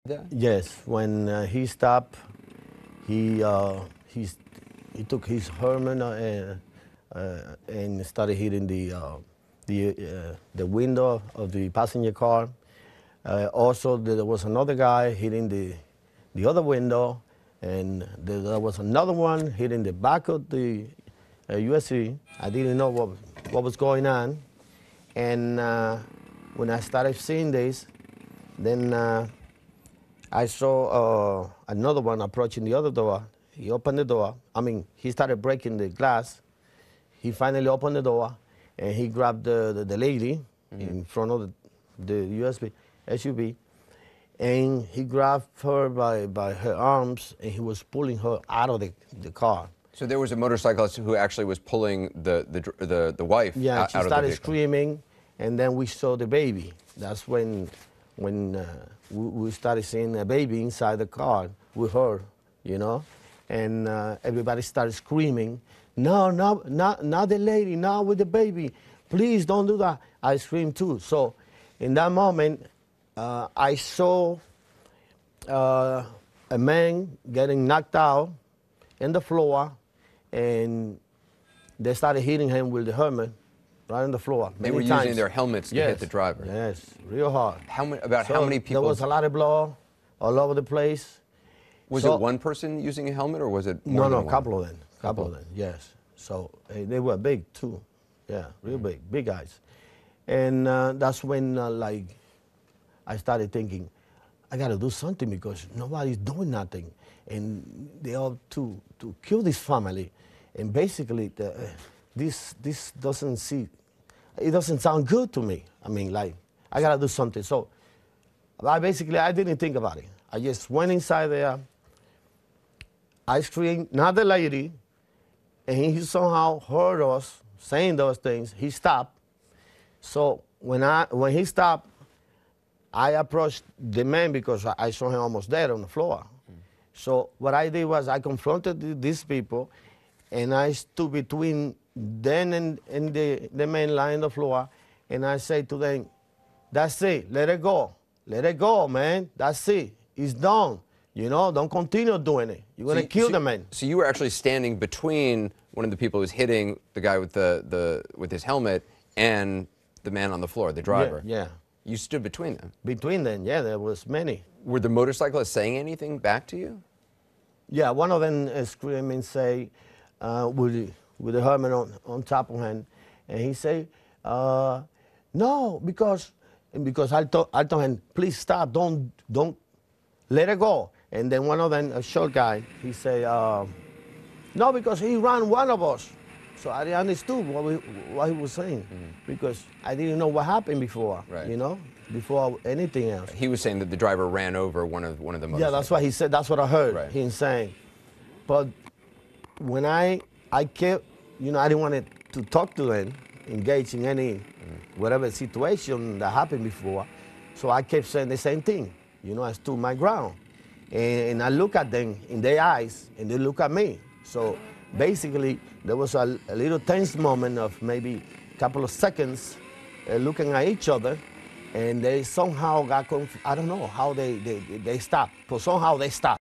that? Yes, when he stopped, he he took his Herman and started hitting the window of the passenger car. Also, there was another guy hitting the other window, and there was another one hitting the back of the USC. I didn't know what was going on, and when I started seeing this, then I saw another one approaching the other door. He opened the door. I mean, he started breaking the glass. He finally opened the door, and he grabbed the lady in front of the SUV, and he grabbed her by her arms, and he was pulling her out of the car. So there was a motorcyclist who actually was pulling the wife Yeah, out of the vehicle. she started screaming, and then we saw the baby. That's when we started seeing a baby inside the car with her, you know, and everybody started screaming, no, not the lady, not with the baby, please don't do that. I screamed too. So in that moment, I saw a man getting knocked out in the floor, and they started hitting him with the helmet right on the floor. They were using their helmets to hit the driver. Yes, real hard. How many people? There was a lot of blood all over the place. Was it one person using a helmet, or was it more than No, one? a couple of them. Couple of them, yes. So they were big too. Yeah, real big guys. And that's when like I started thinking, I got to do something because nobody's doing nothing, and they ought to kill this family. And basically, this doesn't sound good to me. I mean, like, I got to do something. So I didn't think about it. I just went inside there. I screamed, not the lady, and he somehow heard us saying those things. He stopped. So when he stopped, I approached the man because I saw him almost dead on the floor. So what I did was I confronted these people, and I stood between them and the man lying on the floor, and I said to them, that's it, let it go, man, that's it, it's done. You know, don't continue doing it. You're going to kill the man. So you were actually standing between one of the people who was hitting the guy with his helmet and the man on the floor, the driver. Yeah. You stood between them. Between them, yeah, there was many. Were the motorcyclists saying anything back to you? Yeah, one of them screaming, say, with the helmet on top of him, and he say, no, because I told him, please stop, don't let it go. And then one of them, a short guy, he say, no, because he ran one of us. So I understood what he was saying, because I didn't know what happened before, you know, before anything else. He was saying that the driver ran over one of the motorcycles. Yeah, that's what he said. That's what I heard him saying. But when I kept, you know, I didn't want to talk to them, engage in any whatever situation that happened before. So I kept saying the same thing. You know, I stood my ground. And I look at them in their eyes, and they look at me. So basically, there was a little tense moment of maybe a couple of seconds looking at each other, and they somehow got confused. I don't know how they stopped, but somehow they stopped.